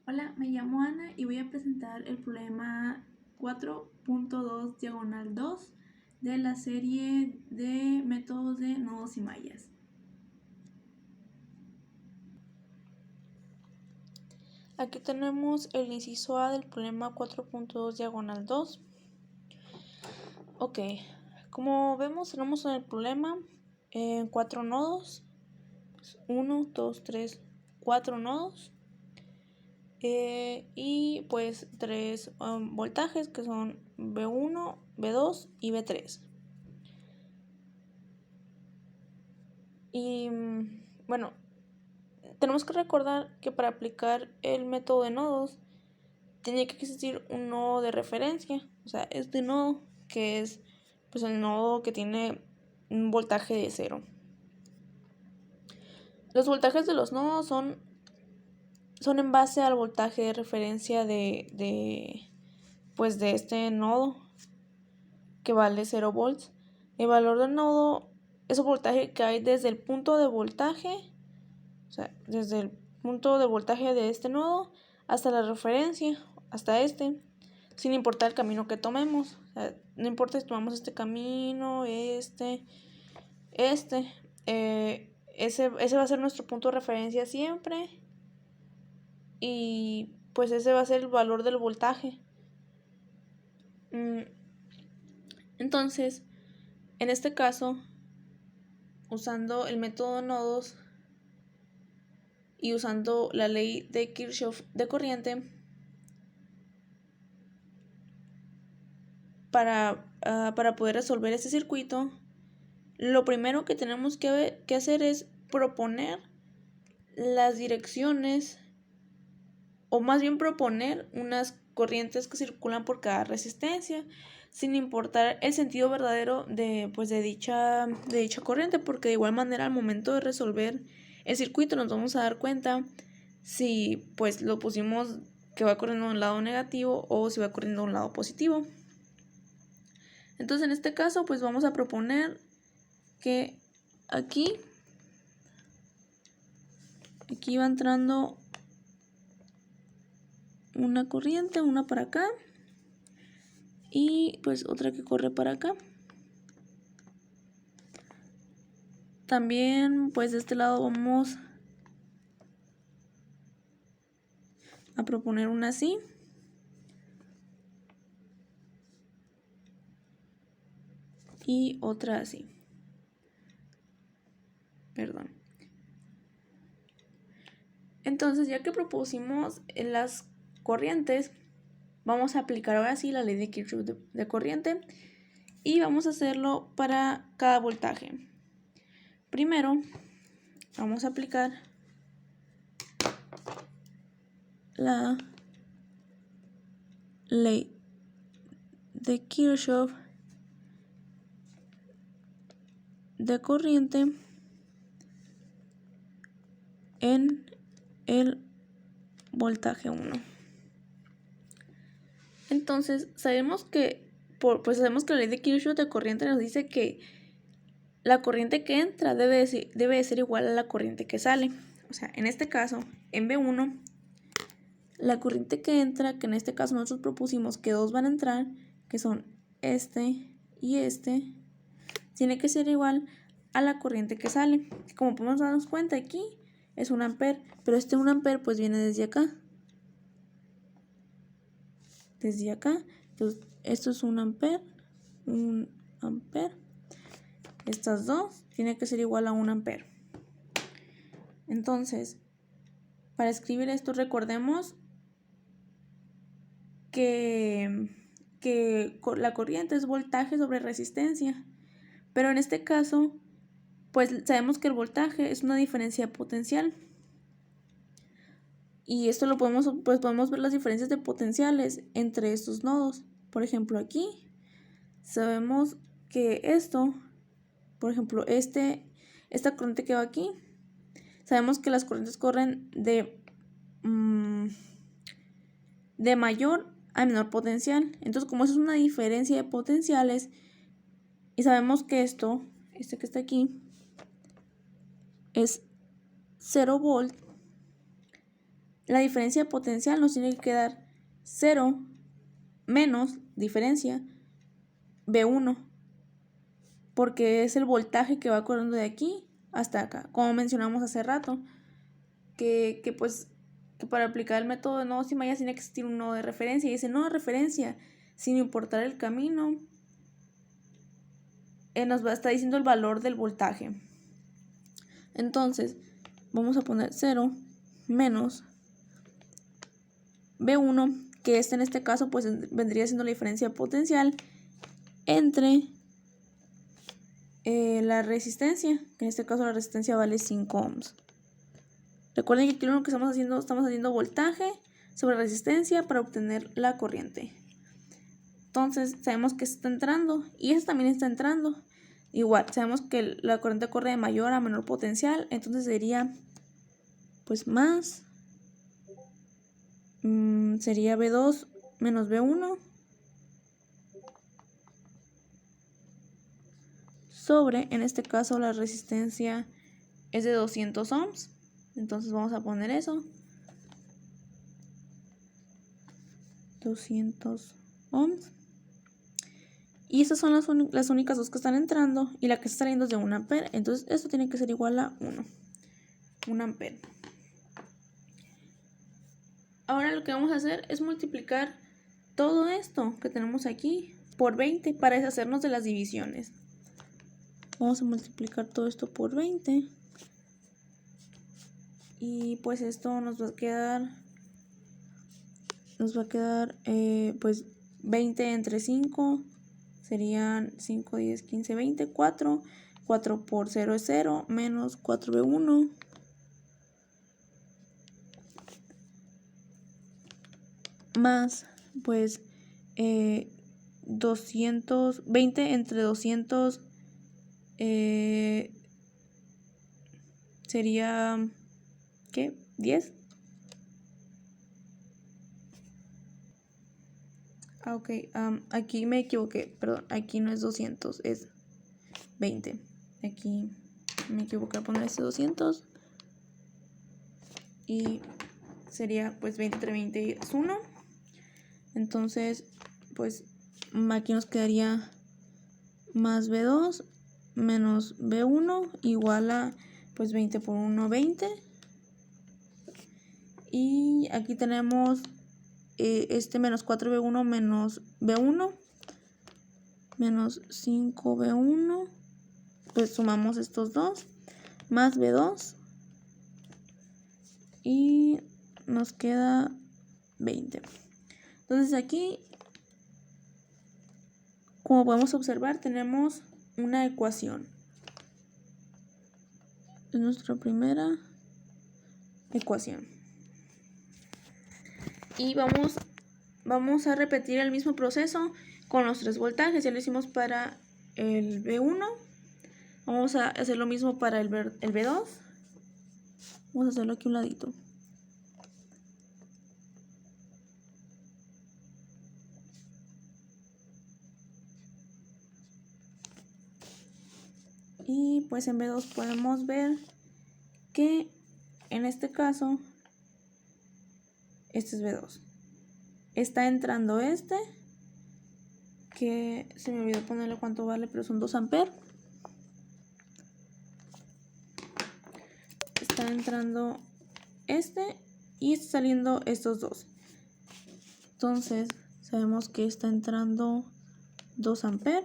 Hola, me llamo Ana y voy a presentar el problema 4.2 diagonal 2 de la serie de métodos de nodos y mallas. Aquí tenemos el inciso A del problema 4.2 diagonal 2. Ok, como vemos tenemos en el problema 4 nodos, 1, 2, 3, 4 nodos y pues 3 voltajes que son V1, V2 y V3. Y bueno, tenemos que recordar que para aplicar el método de nodos tiene que existir un nodo de referencia, o sea, este nodo que es pues el nodo que tiene un voltaje de 0. Los voltajes de los nodos son en base al voltaje de referencia de este nodo, que vale 0 volts. El valor del nodo es el voltaje que hay desde el punto de voltaje, o sea, desde el punto de voltaje de este nodo hasta la referencia, hasta este, sin importar el camino que tomemos. O sea, no importa si tomamos este camino, ese va a ser nuestro punto de referencia siempre, y pues ese va a ser el valor del voltaje. Entonces, en este caso, usando el método de nodos y usando la ley de Kirchhoff de corriente, para poder resolver este circuito, lo primero que tenemos que hacer es proponer las direcciones, o más bien proponer unas corrientes que circulan por cada resistencia, sin importar el sentido verdadero de dicha corriente, porque de igual manera al momento de resolver el circuito nos vamos a dar cuenta si pues lo pusimos que va corriendo a un lado negativo o si va corriendo a un lado positivo. Entonces en este caso pues vamos a proponer que aquí va entrando una corriente, una para acá y pues otra que corre para acá. También pues de este lado vamos a proponer una así. Y otra así. Perdón. Entonces, ya que propusimos las corrientes, vamos a aplicar ahora sí la ley de Kirchhoff de corriente y vamos a hacerlo para cada voltaje. Primero, vamos a aplicar la ley de Kirchhoff de corriente en el voltaje 1. Entonces, sabemos que la ley de Kirchhoff de corriente nos dice que la corriente que entra debe de ser igual a la corriente que sale. O sea, en este caso, en B1, la corriente que entra, que en este caso nosotros propusimos que dos van a entrar, que son este y este, tiene que ser igual a la corriente que sale. Como podemos darnos cuenta aquí, es 1 ampere, pero este 1 ampere pues viene desde acá. Desde acá, entonces esto es 1 ampere, 1 ampere. Estas dos tienen que ser igual a 1 ampere. Entonces, para escribir esto, recordemos que la corriente es voltaje sobre resistencia. Pero en este caso, pues sabemos que el voltaje es una diferencia potencial. Y esto lo podemos ver las diferencias de potenciales entre estos nodos. Por ejemplo, aquí sabemos que esto, por ejemplo, esta corriente que va aquí, sabemos que las corrientes corren de mayor a menor potencial. Entonces, como eso es una diferencia de potenciales, y sabemos que este que está aquí, es 0 volt, la diferencia potencial nos tiene que quedar 0 menos diferencia V1, porque es el voltaje que va corriendo de aquí hasta acá, como mencionamos hace rato, que para aplicar el método de nodos y mallas tiene que existir un nodo de referencia, y ese nodo de referencia, sin importar el camino, nos va a estar diciendo el valor del voltaje. Entonces, vamos a poner 0 menos V1, que en este caso pues vendría siendo la diferencia potencial entre la resistencia, que en este caso la resistencia vale 5 ohms. Recuerden que aquí lo que estamos haciendo voltaje sobre resistencia para obtener la corriente. Entonces sabemos que está entrando y esta también está entrando. Igual, sabemos que la corriente corre de mayor a menor potencial, entonces sería pues más, sería V2 menos V1 sobre, en este caso la resistencia es de 200 ohms, entonces vamos a poner eso, 200 ohms. Y estas son las únicas dos que están entrando, y la que está saliendo es de 1 ampere, entonces esto tiene que ser igual a 1 ampere. Ahora lo que vamos a hacer es multiplicar todo esto que tenemos aquí por 20 para deshacernos de las divisiones. Vamos a multiplicar todo esto por 20. Y pues esto nos va a quedar pues 20 entre 5 serían 5, 10, 15, 20, 4. 4 por 0 es 0, menos 4V1. Más, pues, 220 entre 200 sería, ¿qué? 10. Ok, aquí me equivoqué, perdón, aquí no es 200, es 20. Aquí me equivoqué a poner ese 200. Y sería pues 20 entre 20 es 1. Entonces, pues aquí nos quedaría más V2 menos V1 igual a pues 20 por 1, 20. Y aquí tenemos menos 4V1 menos V1 menos 5V1, pues sumamos estos dos más V2 y nos queda 20. Entonces aquí, como podemos observar, tenemos una ecuación. Es nuestra primera ecuación. Y vamos a repetir el mismo proceso con los 3 voltajes. Ya lo hicimos para el V1. Vamos a hacer lo mismo para el V2. Vamos a hacerlo aquí a un ladito. Y pues en V2 podemos ver que en este caso, este es V2. Está entrando que se me olvidó ponerle cuánto vale, pero son 2 amperes. Está entrando y está saliendo estos dos. Entonces sabemos que está entrando 2 amperes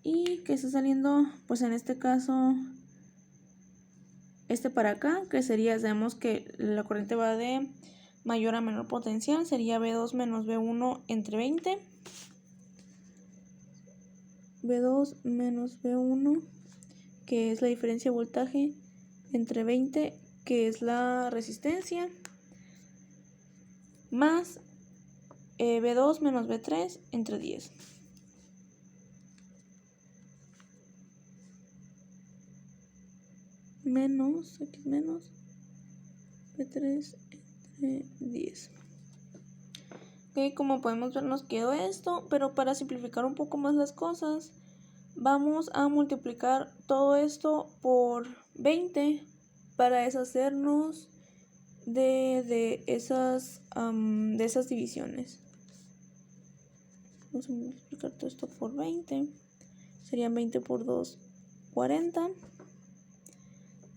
y que está saliendo, pues en este caso, para acá, que sería, sabemos que la corriente va de mayor a menor potencial, sería V2 menos V1 entre 20. V2 menos V1, que es la diferencia de voltaje, entre 20, que es la resistencia, más V2 menos V3 entre 10. Menos, aquí menos, V3 entre 10. Ok, como podemos ver nos quedó esto, pero para simplificar un poco más las cosas, vamos a multiplicar todo esto por 20 para deshacernos de esas divisiones. Vamos a multiplicar todo esto por 20. Serían 20 por 2, 40.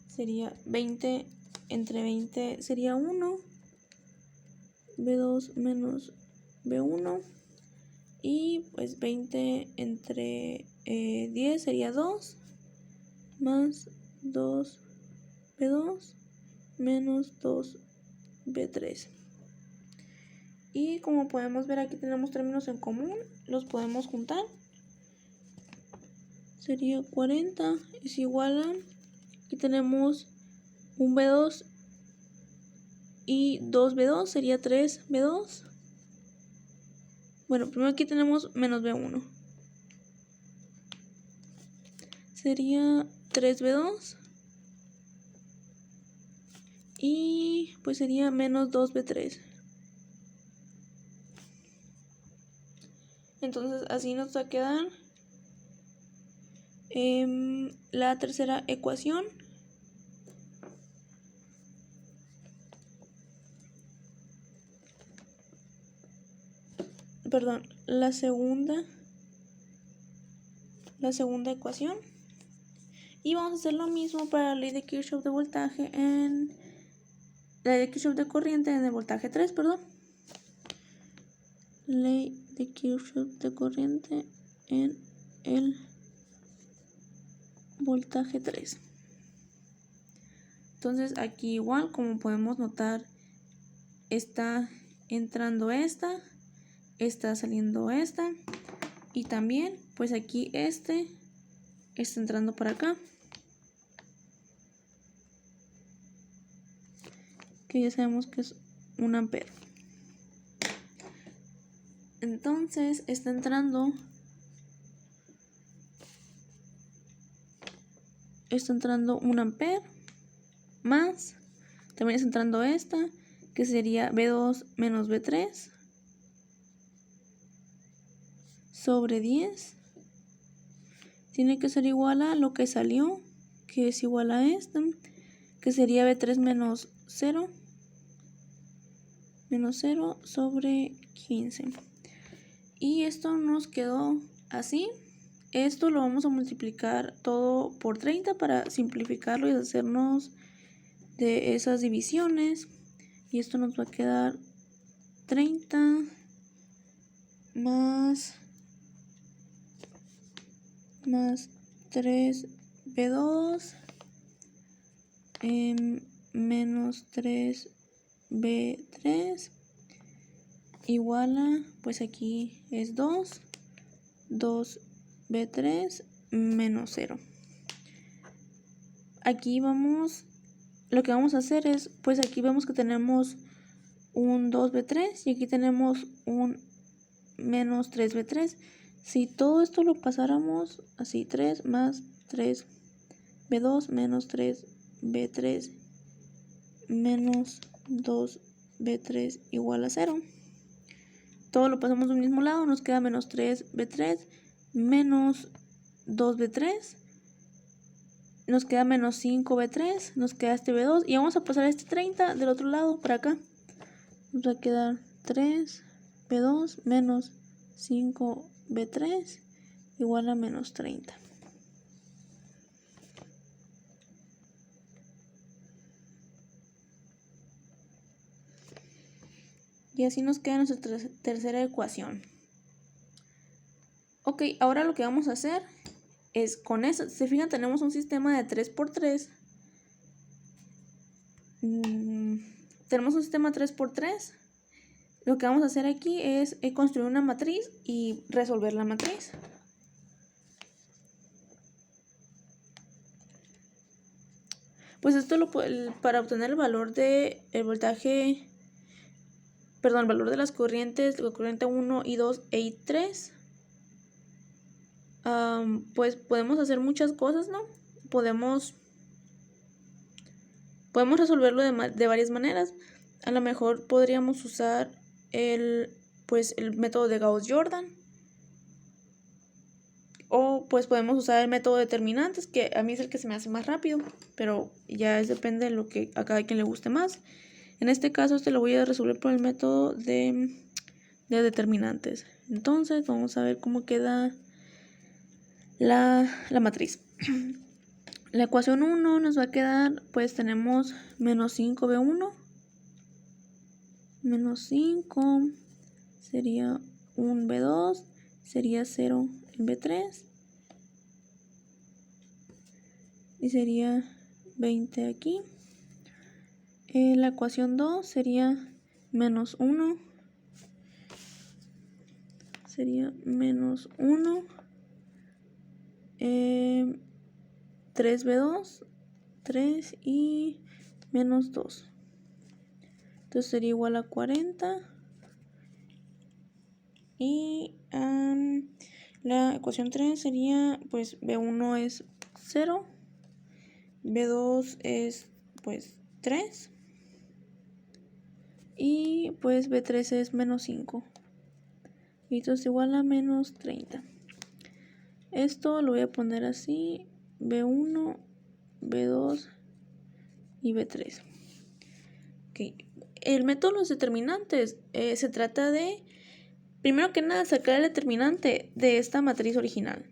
Sería 20 entre 20 sería 1. B2 menos B1. Y pues 20 entre 10 sería 2. Más 2 B2 menos 2 B3. Y como podemos ver, aquí tenemos términos en común, los podemos juntar. Sería 40 es igual a, aquí tenemos un B2 y 2B2, sería 3B2. Bueno, primero aquí tenemos menos B1. Sería 3B2. Y pues sería menos 2B3. Entonces así nos va a quedar la tercera ecuación. Perdón, la segunda ecuación. Y vamos a hacer lo mismo para la ley de Kirchhoff de voltaje la ley de Kirchhoff de corriente en el voltaje 3, perdón. Ley de Kirchhoff de corriente en el voltaje 3. Entonces aquí igual, como podemos notar, está entrando esta, está saliendo esta, y también pues aquí está entrando para acá, que ya sabemos que es 1 ampere. Entonces está entrando 1 ampere más, también está entrando esta, que sería B2 menos B3 sobre 10. Tiene que ser igual a lo que salió, que es igual a esta, que sería B3 menos 0 sobre 15. Y esto nos quedó así. Esto lo vamos a multiplicar todo por 30 para simplificarlo y hacernos de esas divisiones. Y esto nos va a quedar 30 más 3B2 menos 3B3 igual a, pues aquí es 2B3 menos 0. Aquí lo que vamos a hacer es, pues aquí vemos que tenemos un 2B3 y aquí tenemos un menos 3B3. Si todo esto lo pasáramos así, 3 más 3B2 menos 3B3 menos 2B3 igual a 0. Todo lo pasamos de un mismo lado, nos queda menos 3B3 menos 2B3. Nos queda menos 5B3, nos queda este B2 y vamos a pasar este 30 del otro lado para acá. Nos va a quedar 3B2 menos 5B3 igual a menos 30. Y así nos queda nuestra tercera ecuación. Ok, ahora lo que vamos a hacer es con eso. Si se fijan, tenemos un sistema de 3×3. Tenemos un sistema 3×3. Lo que vamos a hacer aquí es construir una matriz y resolver la matriz. Pues esto para obtener el valor de el voltaje, perdón, el valor de las corrientes, la corriente 1 y 2 y 3, pues podemos hacer muchas cosas, ¿no? Podemos resolverlo de varias maneras. A lo mejor podríamos usar el método de Gauss-Jordan, O pues podemos usar el método de determinantes, que a mí es el que se me hace más rápido, pero ya depende de lo que a cada quien le guste más. En este caso lo voy a resolver por el método de determinantes. Entonces vamos a ver cómo queda la matriz. La ecuación 1 nos va a quedar, pues tenemos menos 5b1, menos 5 sería un b2, sería 0 en b3 y sería 20 aquí. La ecuación 2 sería menos 1, sería menos 1, 3b2, 3 y menos 2. Entonces sería igual a 40. Y la ecuación 3 sería, pues b1 es 0, b2 es pues 3 y pues b3 es menos 5. Y esto es igual a menos 30. Esto lo voy a poner así, b1, b2 y b3. Okay. El método de los determinantes se trata de, primero que nada, sacar el determinante de esta matriz original.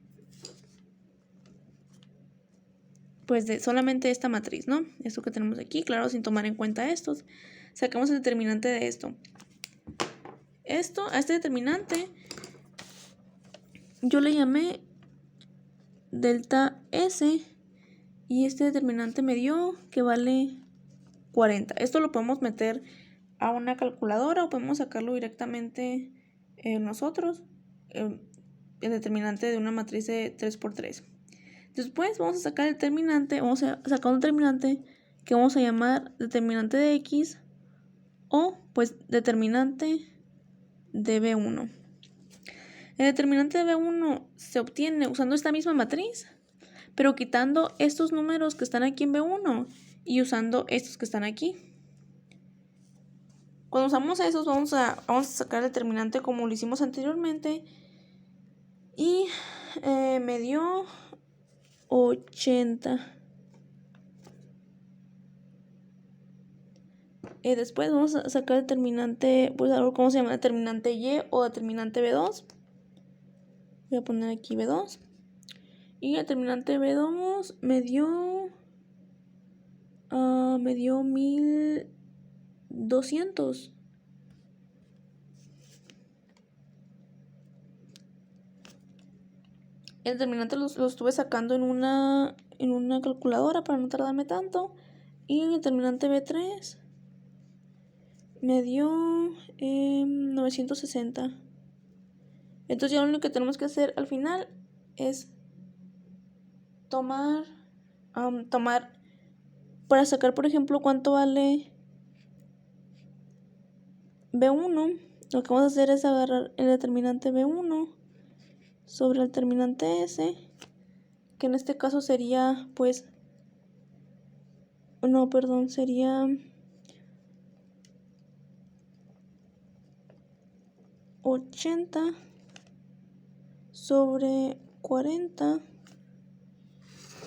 Pues de solamente esta matriz, ¿no? Esto que tenemos aquí, claro, sin tomar en cuenta estos. Sacamos el determinante de esto. A este determinante, yo le llamé delta S y este determinante me dio que vale 40. Esto lo podemos meter a una calculadora o podemos sacarlo directamente nosotros, el determinante de una matriz de 3×3. Después vamos a sacar el determinante, vamos a sacar un determinante que vamos a llamar determinante de X o pues determinante de B1. El determinante de B1 se obtiene usando esta misma matriz, pero quitando estos números que están aquí en B1 y usando estos que están aquí. Cuando usamos esos vamos a sacar el determinante como lo hicimos anteriormente y me dio 80. Después vamos a sacar el determinante, pues a ver cómo se llama, determinante Y o determinante B2. Voy a poner aquí B2. Y el determinante B2 me dio 1200. El determinante lo estuve sacando en una calculadora para no tardarme tanto. Y el determinante B3 me dio 960. Entonces ya lo único que tenemos que hacer al final es tomar para sacar, por ejemplo, cuánto vale B1. Lo que vamos a hacer es agarrar el determinante B1 sobre el determinante S, que en este caso sería pues sería 80 sobre 40.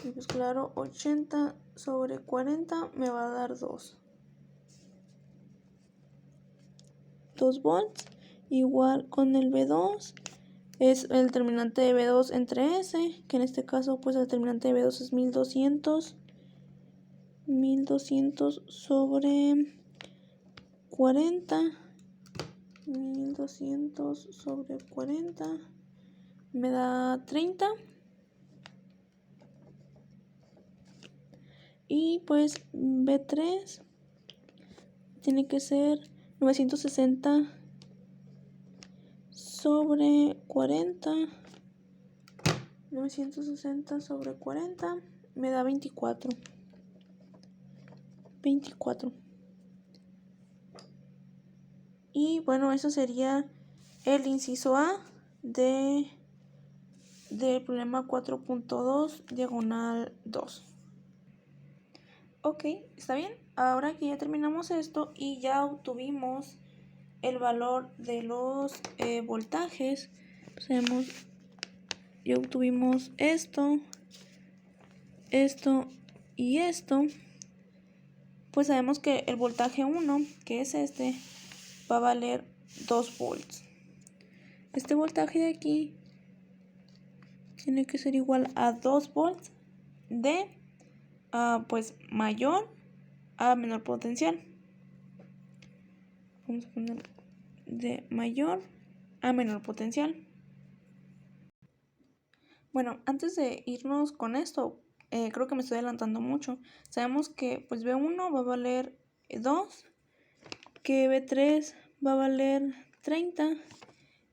Y pues claro, 80 sobre 40 me va a dar 2 volts. Igual con el B2 es el determinante de B2 entre S, que en este caso pues el determinante de B2 es 1200 sobre 40. 1200 sobre 40 me da 30. Y pues B3 tiene que ser 960 sobre 40. 960 sobre 40 me da 24. Y bueno, eso sería el inciso A del problema 4.2 diagonal 2. Ok, está bien. Ahora que ya terminamos esto y ya obtuvimos el valor de los voltajes, pues tenemos ya obtuvimos esto y esto, pues sabemos que el voltaje 1, que es este, va a valer 2 volts. Este voltaje de aquí tiene que ser igual a 2 volts de pues mayor a menor potencial. Vamos a poner de mayor a menor potencial. Bueno, antes de irnos con esto, creo que me estoy adelantando mucho. Sabemos que pues B1 va a valer 2, que B3 va a valer 30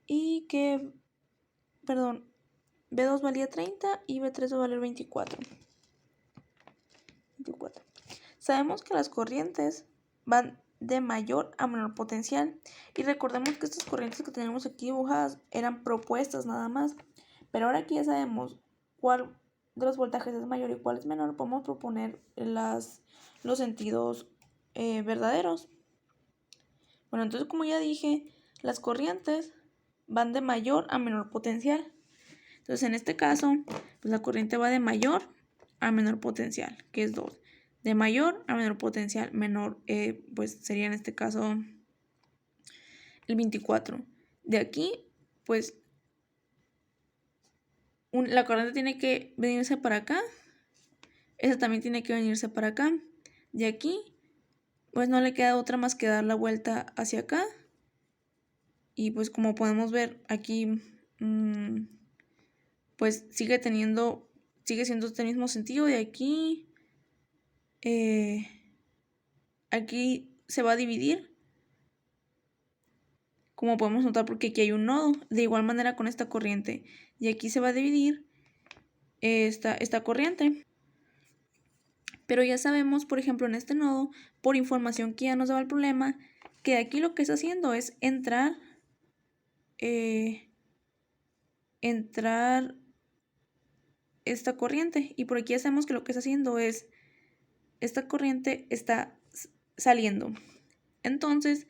y que, perdón, B2 valía 30 y B3 va a valer 24. Sabemos que las corrientes van de mayor a menor potencial y recordemos que estas corrientes que tenemos aquí dibujadas eran propuestas nada más, pero ahora que ya sabemos cuál de los voltajes es mayor y cuál es menor, podemos proponer los sentidos verdaderos. Bueno, entonces como ya dije, las corrientes van de mayor a menor potencial. Entonces en este caso, pues la corriente va de mayor a menor potencial, que es 2. De mayor a menor potencial, menor, pues sería en este caso el 24. De aquí, pues la corriente tiene que venirse para acá. Esa también tiene que venirse para acá. De aquí, pues no le queda otra más que dar la vuelta hacia acá. Y pues como podemos ver aquí, pues sigue siendo este mismo sentido. De aquí, aquí se va a dividir, como podemos notar, porque aquí hay un nodo. De igual manera con esta corriente, y aquí se va a dividir esta corriente. Pero ya sabemos, por ejemplo, en este nodo, por información que ya nos daba el problema, que aquí lo que está haciendo es entrar esta corriente, y por aquí ya sabemos que lo que está haciendo es esta corriente está saliendo. Entonces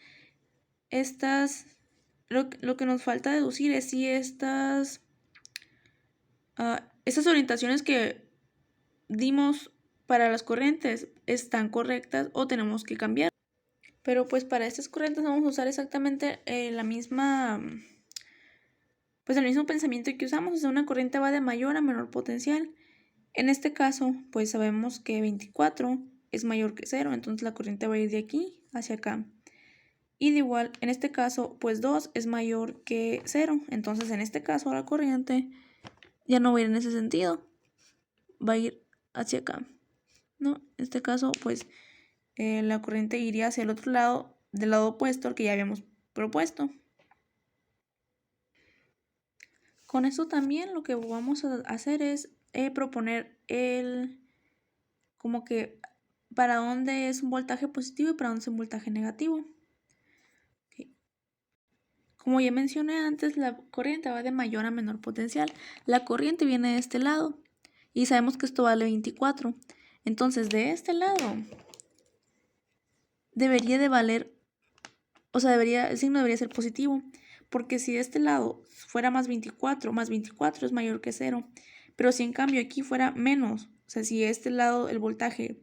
lo que nos falta deducir es si estas orientaciones que dimos para las corrientes están correctas o tenemos que cambiar. Pero pues para estas corrientes vamos a usar exactamente el mismo pensamiento que usamos. O sea, una corriente va de mayor a menor potencial. En este caso, pues sabemos que 24 es mayor que 0, entonces la corriente va a ir de aquí hacia acá. Y de igual, en este caso, pues 2 es mayor que 0, entonces en este caso la corriente ya no va a ir en ese sentido, va a ir hacia acá, ¿no? En este caso, pues la corriente iría hacia el otro lado, del lado opuesto al que ya habíamos propuesto. Con esto también lo que vamos a hacer es proponer como que para dónde es un voltaje positivo y para dónde es un voltaje negativo. Okay. Como ya mencioné antes, la corriente va de mayor a menor potencial. La corriente viene de este lado y sabemos que esto vale 24. Entonces de este lado debería de valer, o sea, el signo debería ser positivo, porque si de este lado fuera más 24 es mayor que 0, pero si en cambio aquí fuera menos, o sea, si este lado el voltaje,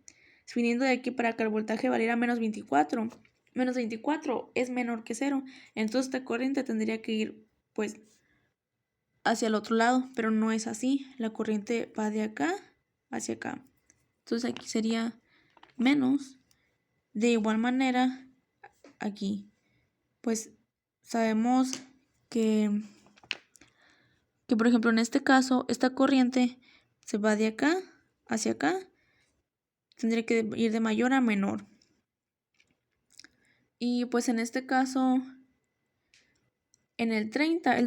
viniendo de aquí para acá el voltaje valiera menos 24 es menor que 0, entonces esta corriente tendría que ir pues hacia el otro lado, pero no es así, la corriente va de acá hacia acá, entonces aquí sería menos. De igual manera aquí pues sabemos que por ejemplo en este caso esta corriente se va de acá hacia acá, tendría que ir de mayor a menor. Y pues en este caso, en el 30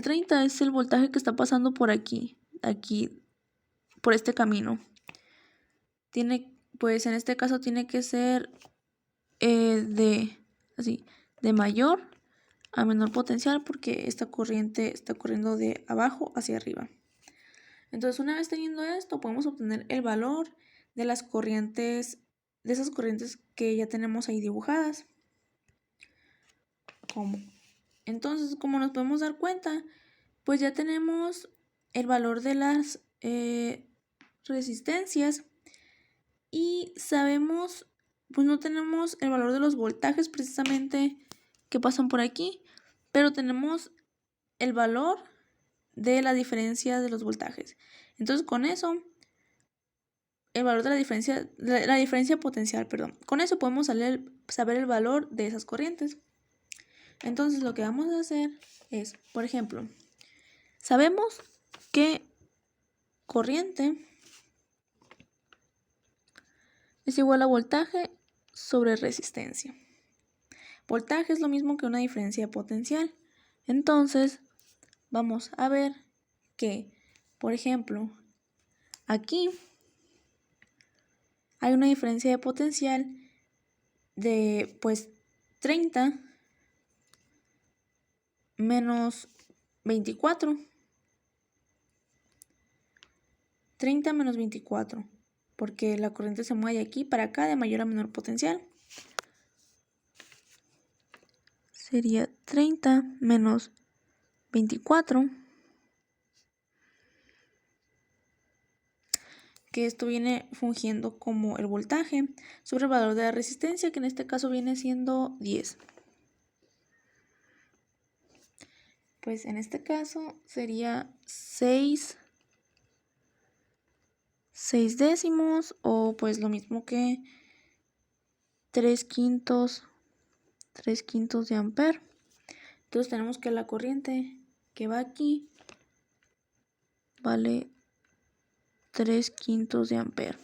es el voltaje que está pasando por aquí, por este camino. Pues en este caso tiene que ser de mayor a menor potencial, porque esta corriente está corriendo de abajo hacia arriba. Entonces, una vez teniendo esto, podemos obtener el valor de las corrientes, de esas corrientes que ya tenemos ahí dibujadas. ¿Cómo? Entonces, como nos podemos dar cuenta, pues ya tenemos el valor de las resistencias y sabemos, pues no tenemos el valor de los voltajes precisamente que pasan por aquí, pero tenemos el valor de la diferencia de los voltajes. Entonces con eso, el valor de la diferencia potencial, perdón, con eso podemos saber el valor de esas corrientes. Entonces lo que vamos a hacer es, por ejemplo, sabemos que corriente es igual a voltaje sobre resistencia. Voltaje es lo mismo que una diferencia potencial. Entonces, vamos a ver que, por ejemplo, aquí hay una diferencia de potencial de, pues, 30 menos 24. 30 menos 24, porque la corriente se mueve de aquí para acá de mayor a menor potencial. Sería 30 menos 24, que esto viene fungiendo como el voltaje sobre el valor de la resistencia, que en este caso viene siendo 10. Pues en este caso sería 6 décimos, o pues lo mismo que 3 quintos de amper. Entonces tenemos que la corriente que va aquí vale 3 quintos de amper.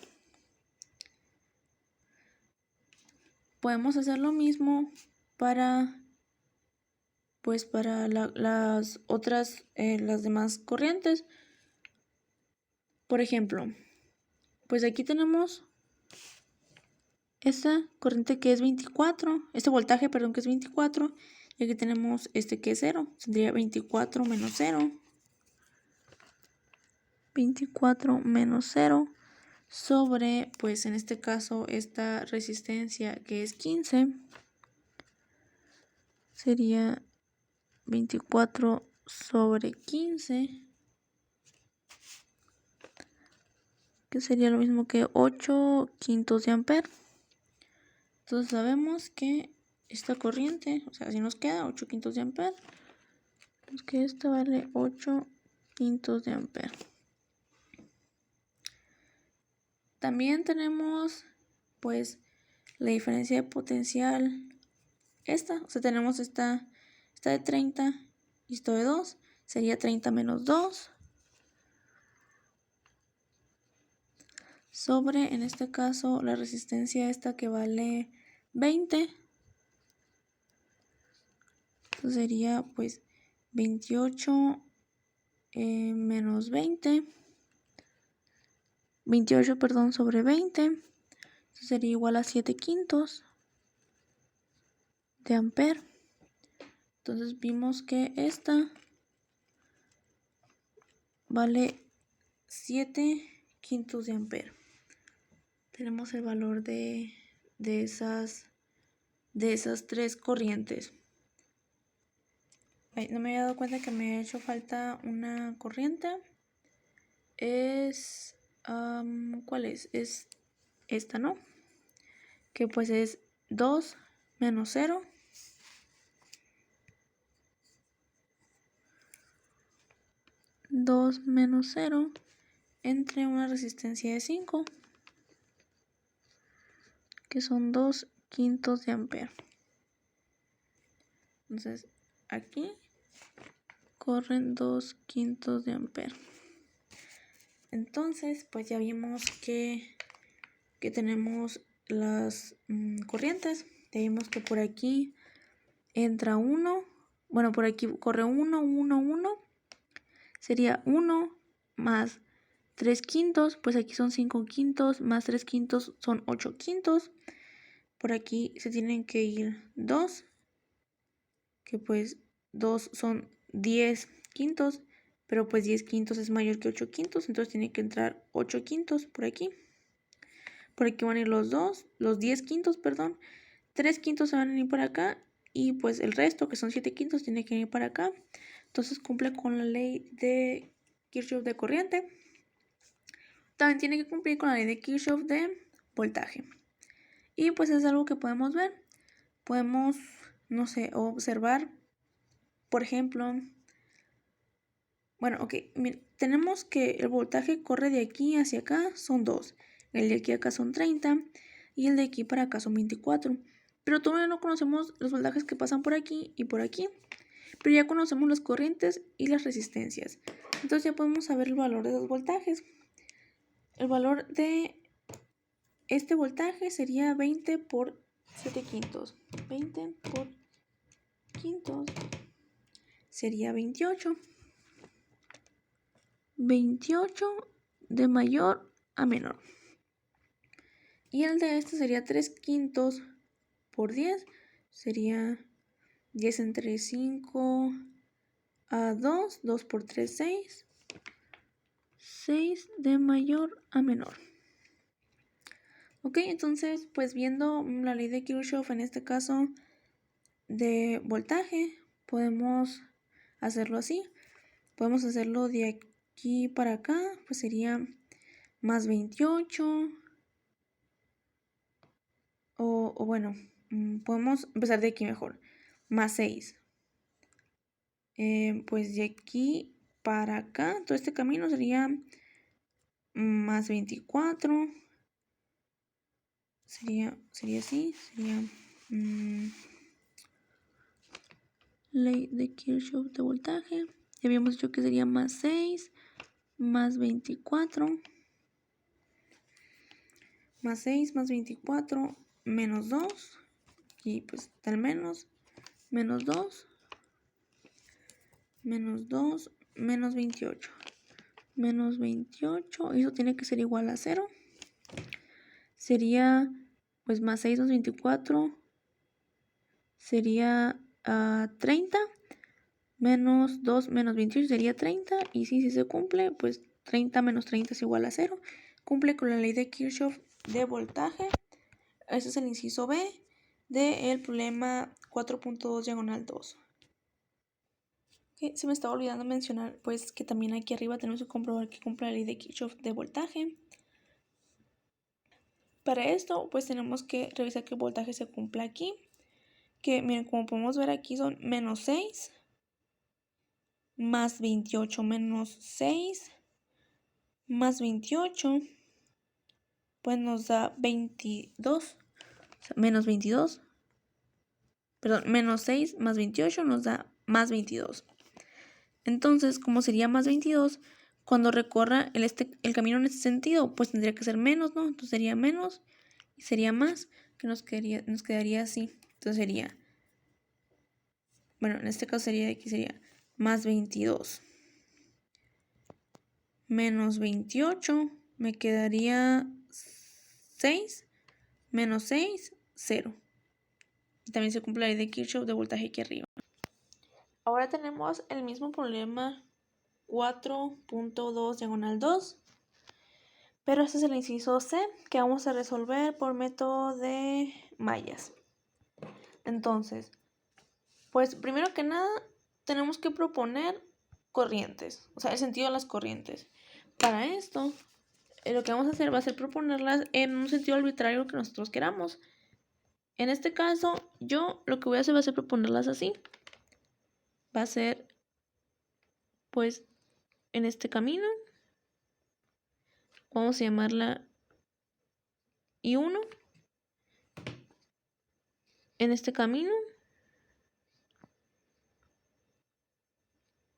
Podemos hacer lo mismo para las otras, las demás corrientes. Por ejemplo, pues aquí tenemos esta corriente que es 24, este voltaje, perdón, que es 24, y aquí tenemos este que es 0, tendría 24 menos 0. 24 menos 0 sobre, pues en este caso, esta resistencia que es 15, sería 24 sobre 15, que sería lo mismo que 8 quintos de amper. Entonces sabemos que esta corriente, o sea, si nos queda 8 quintos de amper, pues que esta vale 8 quintos de amper. También tenemos, pues, la diferencia de potencial, o sea, tenemos esta de 30 y esto de 2, sería 30 menos 2, sobre, en este caso, la resistencia esta que vale 20, entonces sería, pues, 28 menos 20, 28, perdón, sobre 20, entonces sería igual a 7 quintos de amper. Entonces vimos que esta vale 7 quintos de amper. Tenemos el valor de esas tres corrientes. Ay, no me había dado cuenta que me ha hecho falta una corriente. Es ¿cuál es? Es esta, ¿no? Que pues es 2 menos 0. 2 menos 0 entre una resistencia de 5, que son 2 quintos de amper. Entonces aquí corren 2 quintos de amper. Entonces pues ya vimos que tenemos las corrientes. Ya vimos que por aquí entra 1, bueno, por aquí corre 1, 1, 1, sería 1 más 3 quintos, pues aquí son 5 quintos, más 3 quintos son 8 quintos. Por aquí se tienen que ir 2, que pues 2 son 10 quintos, pero pues 10 quintos es mayor que 8 quintos, entonces tiene que entrar 8 quintos por aquí. Por aquí van a ir los 10 quintos, perdón. 3 quintos se van a ir por acá y pues el resto, que son 7 quintos, tiene que ir para acá. Entonces cumple con la ley de Kirchhoff de corriente, también tiene que cumplir con la ley de Kirchhoff de voltaje. Y pues es algo que podemos ver. Podemos, no sé, observar, por ejemplo, bueno, ok, tenemos que el voltaje corre de aquí hacia acá, son 2. El de aquí acá son 30 y el de aquí para acá son 24. Pero todavía no conocemos los voltajes que pasan por aquí y por aquí. Pero ya conocemos las corrientes y las resistencias. Entonces ya podemos saber el valor de los voltajes. El valor de este voltaje sería 20 por 7 quintos. 20 por quintos sería 28. 28 de mayor a menor. Y el de este sería 3 quintos por 10. Sería 10 entre 5 a 2. 2 por 3, 6. 6 de mayor a menor. Ok, entonces pues viendo la ley de Kirchhoff en este caso de voltaje, podemos hacerlo así. Podemos hacerlo de aquí para acá, pues sería más 28. O bueno, podemos empezar de aquí mejor. Más 6. Pues de aquí para acá, todo este camino sería más 24. Sería así, sería ley de Kirchhoff de voltaje. Ya habíamos dicho que sería más 6, más 24. Más 6, más 24, menos 2. Y pues está el menos 2. Menos 2, menos 28. Menos 28, eso tiene que ser igual a 0. Sería, pues más 6 más 24, sería 30. Menos 2 menos 28 sería 30. Y si se cumple, pues 30 menos 30 es igual a 0. Cumple con la ley de Kirchhoff de voltaje. Ese es el inciso B del problema 4.2 diagonal 2. Se me estaba olvidando mencionar pues que también aquí arriba tenemos que comprobar que cumple la ley de Kirchhoff de voltaje. Para esto pues tenemos que revisar que el voltaje se cumpla aquí. Que miren, como podemos ver aquí son menos 6 más 28 menos 6 más 28 pues nos da 22. O sea, menos 22. Perdón, menos 6 más 28 nos da más 22. Entonces, como sería más 22, cuando recorra el camino en este sentido, pues tendría que ser menos, ¿no? Entonces sería menos y sería más, que nos quedaría así. Entonces sería, bueno, en este caso sería aquí sería más 22. Menos 28, me quedaría 6, menos 6, 0. Y también se cumple la ley de Kirchhoff de voltaje aquí arriba. Ahora tenemos el mismo problema 4.2 diagonal 2, pero este es el inciso C que vamos a resolver por método de mallas. Entonces, pues primero que nada tenemos que proponer corrientes, o sea, el sentido de las corrientes. Para esto, lo que vamos a hacer va a ser proponerlas en un sentido arbitrario que nosotros queramos. En este caso, yo lo que voy a hacer va a ser proponerlas así. Va a ser, pues, en este camino. Vamos a llamarla I1. En este camino.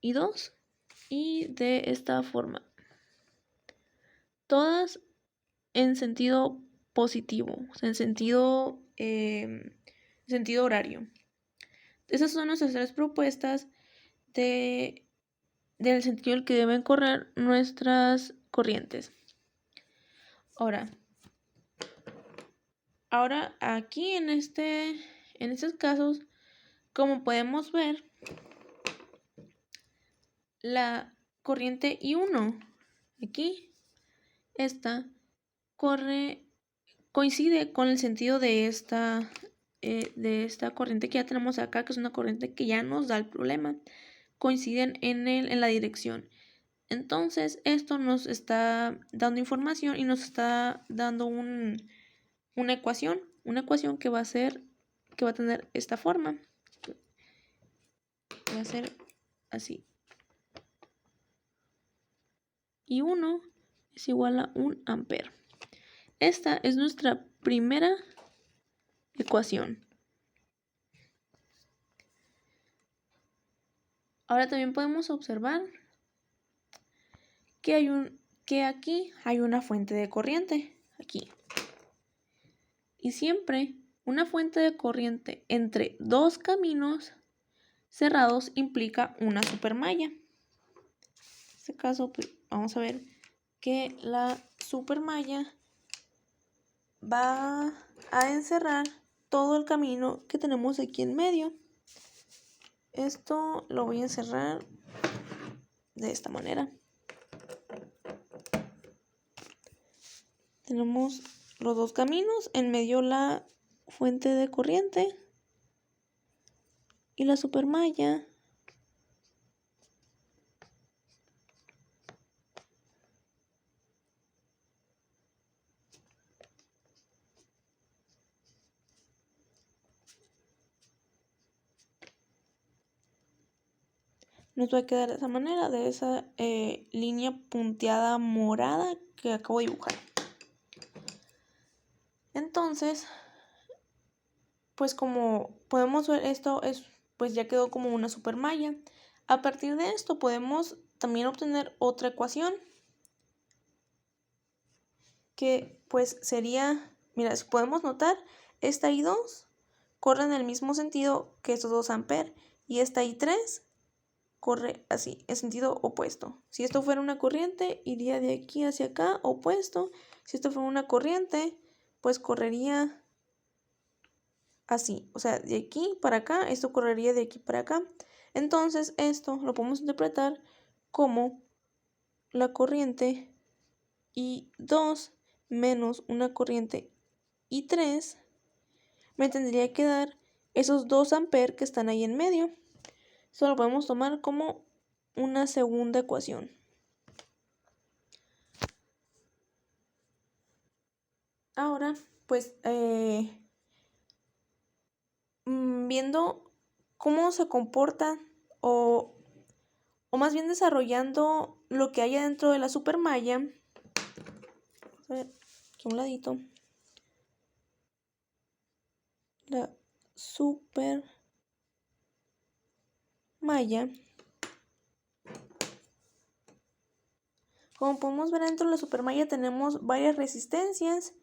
I2. Y de esta forma. Todas en sentido positivo, o sea, en sentido horario. Esas son nuestras 3 propuestas del sentido en el que deben correr nuestras corrientes. Ahora aquí en estos casos, como podemos ver, la corriente I1 aquí, esta coincide con el sentido de esta corriente que ya tenemos acá, que es una corriente que ya nos da el problema. Coinciden en la dirección. Entonces, esto nos está dando información y nos está dando una ecuación que va a tener esta forma. Va a ser así. Y 1 es igual a 1 ampere. Esta es nuestra primera ecuación. Ahora también podemos observar que aquí hay una fuente de corriente. Aquí. Y siempre una fuente de corriente entre dos caminos cerrados implica una supermalla. En este caso, pues, vamos a ver que la supermalla va a encerrar todo el camino que tenemos aquí en medio. Esto lo voy a encerrar de esta manera. Tenemos los dos caminos, en medio la fuente de corriente y la supermalla nos va a quedar de esa manera, de esa línea punteada morada que acabo de dibujar. Entonces, pues como podemos ver, esto pues ya quedó como una supermalla. A partir de esto podemos también obtener otra ecuación que pues sería, mira, si podemos notar, esta I2 corre en el mismo sentido que estos 2 amperes y esta I3 corre así, en sentido opuesto. Si esto fuera una corriente, iría de aquí hacia acá, opuesto. Si esto fuera una corriente, pues correría así, o sea, de aquí para acá, esto correría de aquí para acá. Entonces, esto lo podemos interpretar como la corriente I2 menos una corriente I3 me tendría que dar esos 2 amperes que están ahí en medio. Esto lo podemos tomar como una segunda ecuación. Ahora, pues, viendo cómo se comporta o más bien desarrollando lo que hay dentro de la supermalla. Vamos a ver aquí a un ladito. La supermalla. Como podemos ver dentro de la supermalla tenemos varias resistencias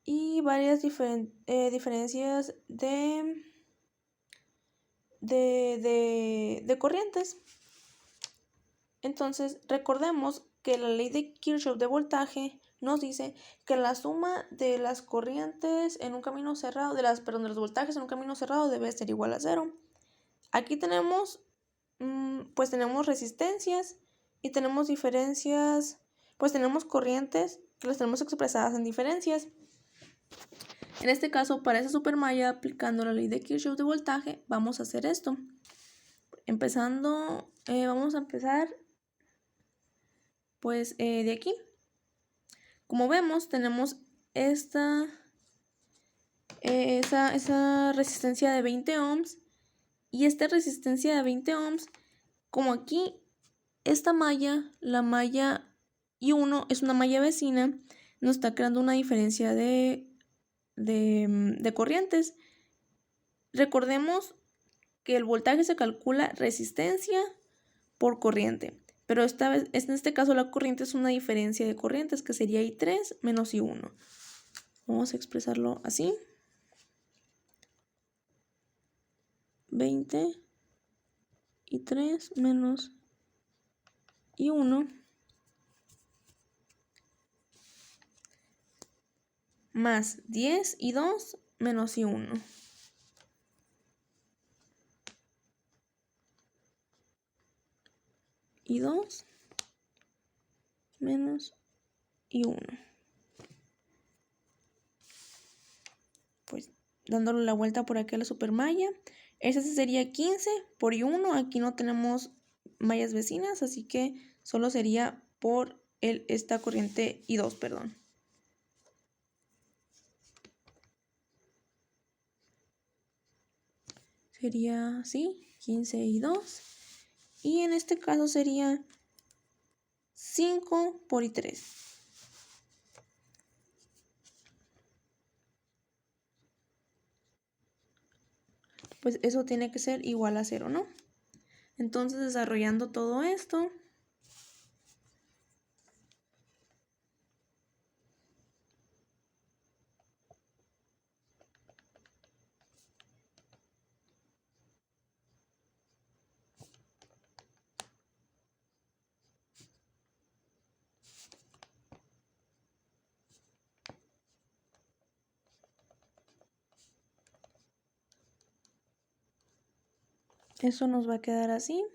y varias diferencias de corrientes. Entonces, recordemos que la ley de Kirchhoff de voltaje nos dice que la suma de las corrientes en un camino cerrado, de los voltajes en un camino cerrado debe ser igual a 0. Aquí tenemos, pues tenemos resistencias y tenemos diferencias, pues tenemos corrientes que las tenemos expresadas en diferencias. En este caso, para esa supermalla, aplicando la ley de Kirchhoff de voltaje, vamos a hacer esto. Vamos a empezar pues de aquí. Como vemos, tenemos esa resistencia de 20 ohms y esta resistencia de 20 ohms, como aquí esta malla, la malla I1 es una malla vecina, nos está creando una diferencia de corrientes. Recordemos que el voltaje se calcula resistencia por corriente, pero esta vez, en este caso la corriente es una diferencia de corrientes que sería I3 menos I1. Vamos a expresarlo así. 20 I3 menos I1 más 10 I2 menos I1. I2 menos I1. Pues dándole la vuelta por aquí a la supermalla. Esa sería 15 por I1. Aquí no tenemos mallas vecinas, así que solo sería por esta corriente I2, perdón. Sería así, 15I2. Y en este caso sería 5 por I3. Pues eso tiene que ser igual a 0, ¿no? Entonces, desarrollando todo esto, eso nos va a quedar así.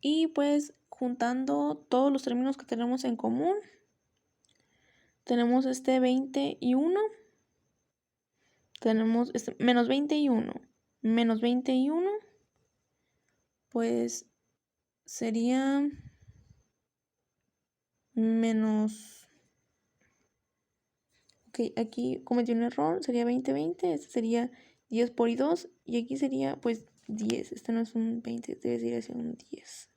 Y pues juntando todos los términos que tenemos en común, tenemos este 20 y 1, tenemos este menos 20 y 1, menos 20 y 1, pues sería menos... Ok, aquí cometí un error, sería 20, 20, este sería 10 por I2, y aquí sería pues 10, este no es un 20, debe ser un 10.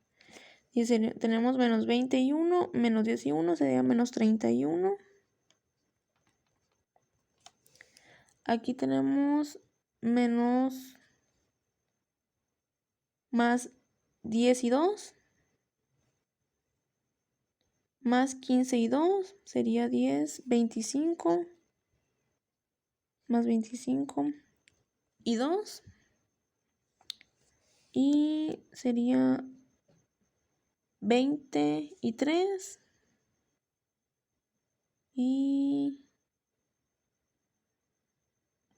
Y tenemos menos 20 y 1, menos 10 y 1 sería menos 31. Aquí tenemos menos más 10 y 2, más 15 y 2, sería 10, 25, más 25 y 2, y sería 20 y 3, y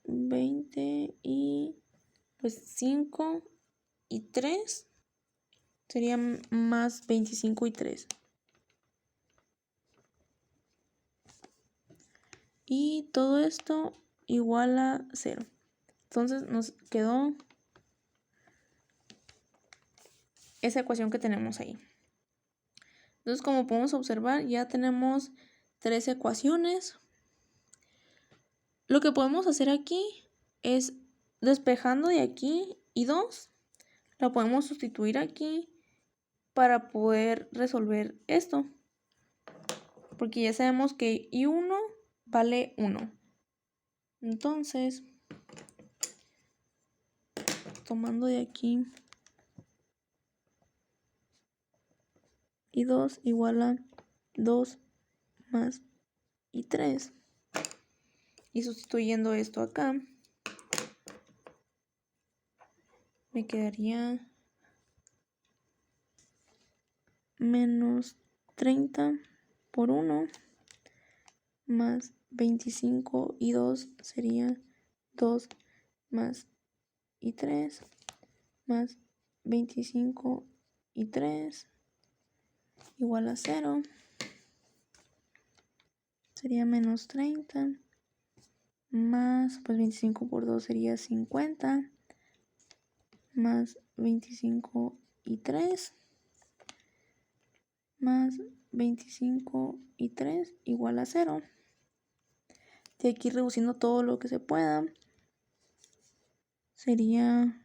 20 y pues 5 y 3, sería más 25 y 3. Y todo esto igual a 0. Entonces nos quedó esa ecuación que tenemos ahí. Entonces, como podemos observar, ya tenemos 3 ecuaciones. Lo que podemos hacer aquí es, despejando de aquí I2, la podemos sustituir aquí para poder resolver esto. Porque ya sabemos que I1 vale 1. Entonces, tomando de aquí I2 igual a 2 más I3. Y sustituyendo esto acá, me quedaría menos 30 por 1 más 25 y 2 sería 2 más y 3 más 25 y 3 igual a 0. Sería menos 30 más, pues 25 por 2 sería 50 más 25 y 3 más 25 y 3 igual a 0. De aquí reduciendo todo lo que se pueda, sería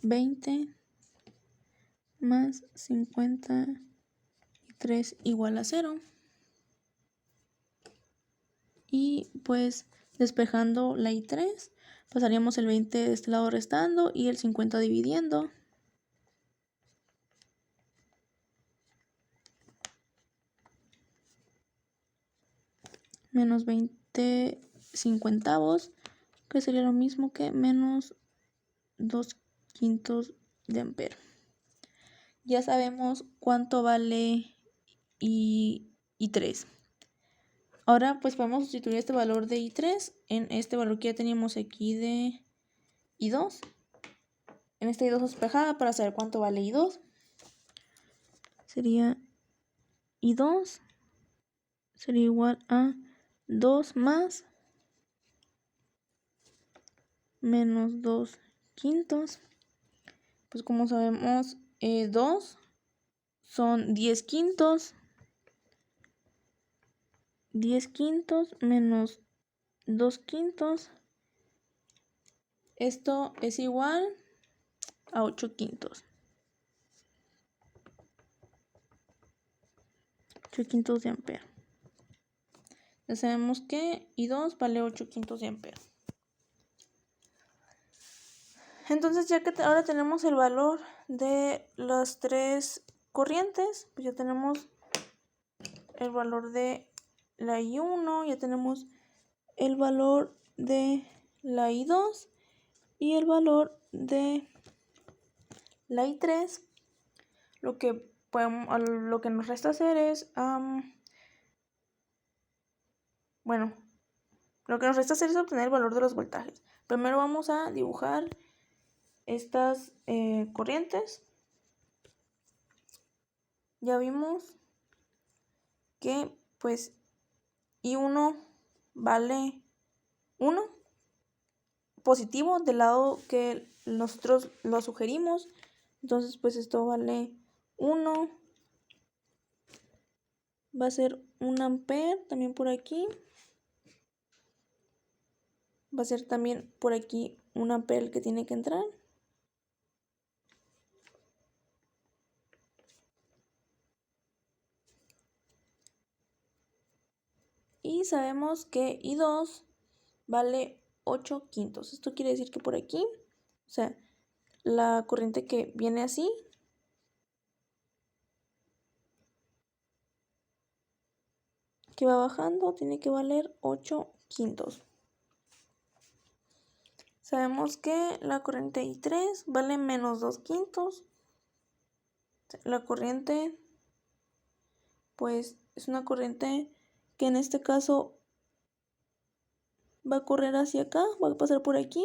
20 más 53 igual a 0. Y pues despejando la I3, pasaríamos el 20 de este lado restando y el 50 dividiendo. Menos 20 cincuentavos, que sería lo mismo que menos 2 quintos de ampere. Ya sabemos cuánto vale I3. Ahora pues podemos sustituir este valor de I3 en este valor que ya teníamos aquí de I2. En esta I2 despejada para saber cuánto vale I2. Sería I2 sería igual a 2 más menos 2 quintos. Pues como sabemos, 2 son 10 quintos. 10 quintos menos 2 quintos. Esto es igual a 8 quintos. 8 quintos de ampere. Ya sabemos que I2 vale 8 quintos de ampere. Entonces, ya que ahora tenemos el valor de las tres corrientes, pues ya tenemos el valor de la I1, ya tenemos el valor de la I2 y el valor de la I3. Lo que nos resta hacer es, lo que nos resta hacer es obtener el valor de los voltajes. Primero vamos a dibujar estas corrientes. Ya vimos que pues I1 vale 1 positivo del lado que nosotros lo sugerimos. Entonces pues esto vale 1. Va a ser 1 ampere también por aquí. Va a ser también por aquí 1 ampere el que tiene que entrar. Y sabemos que I2 vale 8 quintos. Esto quiere decir que por aquí, o sea, la corriente que viene así, que va bajando, tiene que valer 8 quintos. Sabemos que la corriente I3 vale menos 2 quintos. La corriente, pues, es una corriente que en este caso va a correr hacia acá, va a pasar por aquí.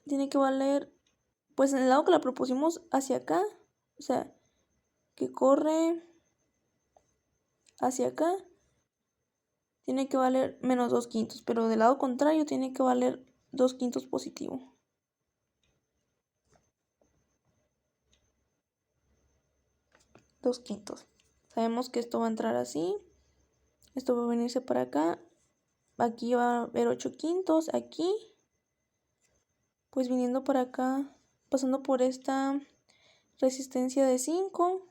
Tiene que valer, pues en el lado que la propusimos hacia acá, o sea, que corre hacia acá, tiene que valer menos 2 quintos, pero del lado contrario tiene que valer 2 quintos positivo. Dos quintos. Sabemos que esto va a entrar así, esto va a venirse para acá, aquí va a haber 8 quintos, aquí, pues viniendo para acá, pasando por esta resistencia de 5,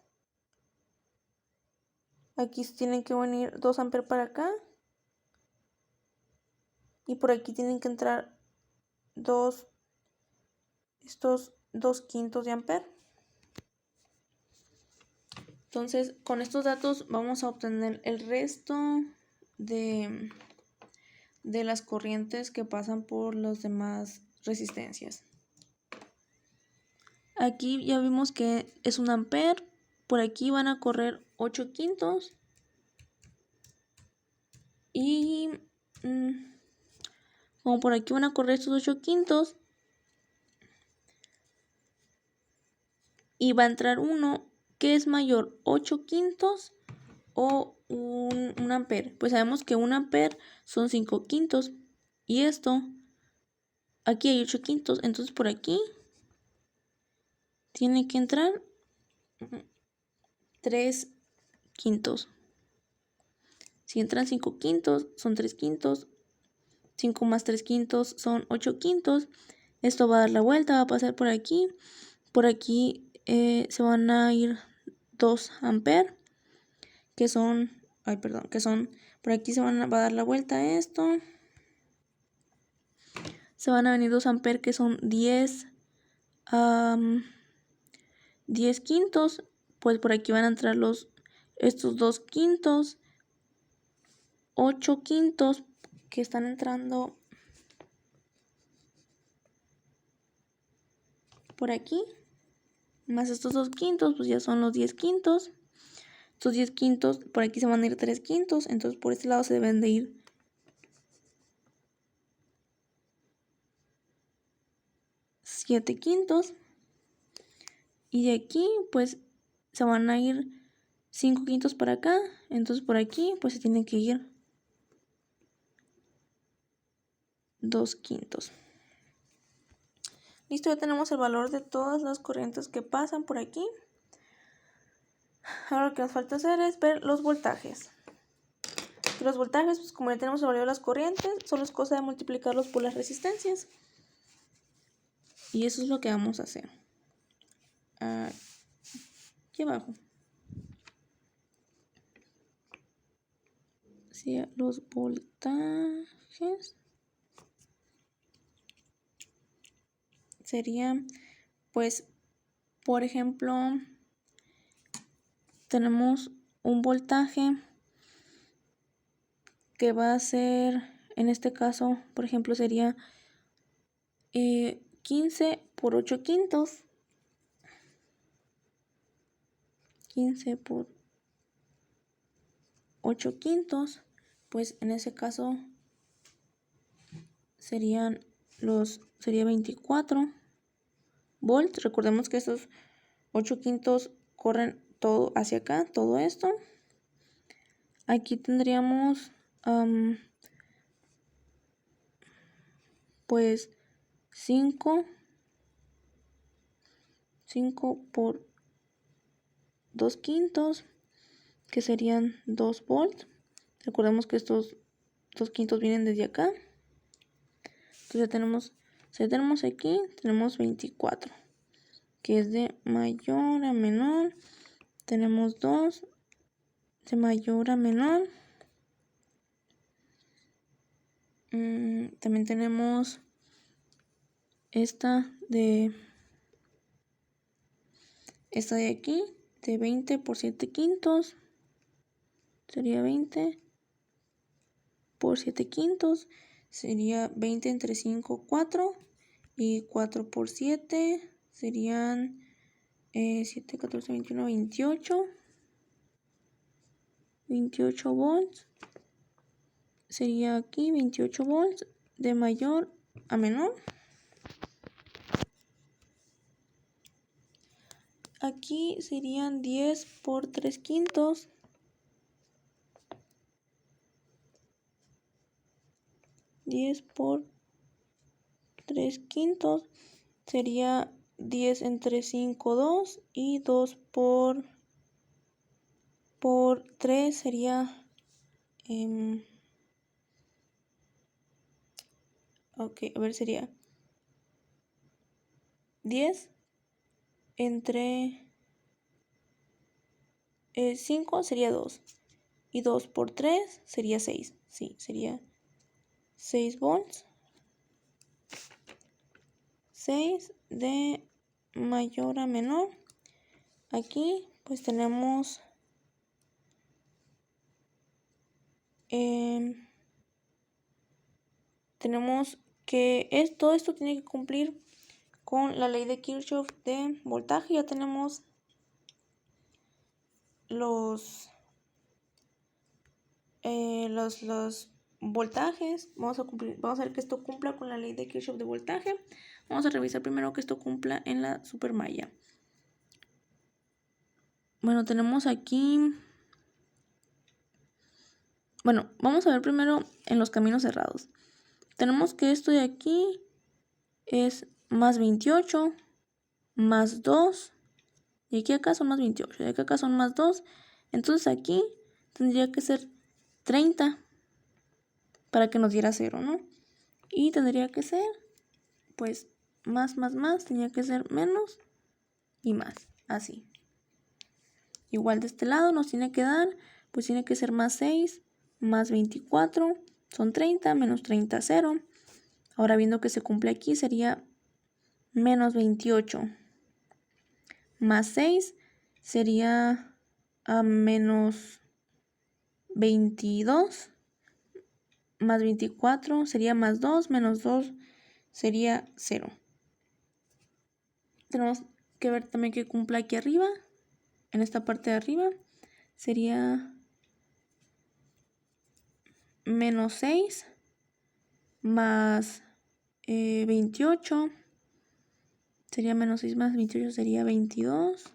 aquí tienen que venir 2 amperes para acá, y por aquí tienen que entrar estos 2 quintos de ampere. Entonces, con estos datos vamos a obtener el resto de las corrientes que pasan por las demás resistencias. Aquí ya vimos que es 1 ampere. Por aquí van a correr 8 quintos. Y como por aquí van a correr estos 8 quintos, y va a entrar uno que es mayor, 8 quintos o 1 ampere. Pues sabemos que 1 ampere son 5 quintos. Y esto, aquí hay 8 quintos. Entonces por aquí tiene que entrar 3 quintos. Si entran 5 quintos, son 3 quintos. 5 más 3 quintos son 8 quintos. Esto va a dar la vuelta, va a pasar por aquí. Por aquí se van a ir 2 ampere, que son, por aquí va a dar la vuelta a esto. Se van a venir 2 ampere, que son 10 quintos. Pues por aquí van a entrar estos 2 quintos, 8 quintos que están entrando por aquí, más estos 2 quintos, pues ya son los 10 quintos. Estos 10 quintos, por aquí se van a ir 3 quintos, entonces por este lado se deben de ir 7 quintos. Y de aquí, pues se van a ir 5 quintos para acá, entonces por aquí, pues se tienen que ir 2 quintos. Listo, ya tenemos el valor de todas las corrientes que pasan por aquí. Ahora lo que nos falta hacer es ver los voltajes. Los voltajes, pues como ya tenemos el valor de las corrientes, solo es cosa de multiplicarlos por las resistencias. Y eso es lo que vamos a hacer. Aquí abajo. Sí, los voltajes serían, pues, por ejemplo, tenemos un voltaje que va a ser, en este caso, por ejemplo, sería 15 por 8 quintos. 15 por 8 quintos, pues en ese caso sería 24 volts. Recordemos que estos 8 quintos corren todo hacia acá, todo esto. Aquí tendríamos pues 5 por 2 quintos, que serían 2 volts. Recordemos que estos 2 quintos vienen desde acá. Entonces ya tenemos aquí, tenemos 24, que es de mayor a menor. Tenemos 2 de mayor a menor. También tenemos esta de aquí, de 20 por 7 quintos. Sería 20 por 7 quintos. Sería 20 entre 5, 4. Y 4 por 7 serían 7, 14, 21, 28. 28 volts. Sería aquí 28 volts de mayor a menor. Aquí serían 10 por 3 quintos. 10 por 3 quintos sería 10 entre 5, 2. Y 2 por 3 sería... ok, a ver, sería 10 entre 5 sería 2. Y 2 por 3 sería 6. Sí, sería 6 volts. 6 de mayor a menor. Aquí pues tenemos que todo esto tiene que cumplir con la ley de Kirchhoff de voltaje. Ya tenemos los voltajes. Vamos a ver que esto cumpla con la ley de Kirchhoff de voltaje. Vamos a revisar primero que esto cumpla en la supermalla. Bueno, tenemos aquí... Bueno, vamos a ver primero en los caminos cerrados. Tenemos que esto de aquí es más 28, más 2, y aquí acá son más 28, y acá son más 2. Entonces aquí tendría que ser 30 para que nos diera 0, ¿no? Y tendría que ser, pues, más, tendría que ser menos y más, así. Igual de este lado nos tiene que dar, pues tiene que ser más 6, más 24, son 30, menos 30, 0. Ahora viendo que se cumple aquí sería menos 28. Más 6 sería a menos 22. Más 24 sería más 2, menos 2 sería 0. Tenemos que ver también que cumpla aquí arriba. En esta parte de arriba sería menos 6 más 28. Sería menos 6 más 28 sería 22.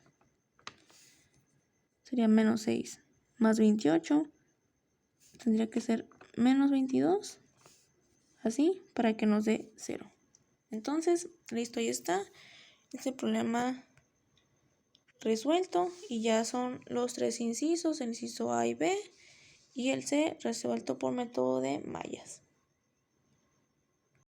Sería menos 6 más 28. Tendría que ser menos 22. Así, para que nos dé 0. Entonces, listo, ahí está. Este problema resuelto y ya son los 3 incisos, el inciso A y B y el C resuelto por método de mallas.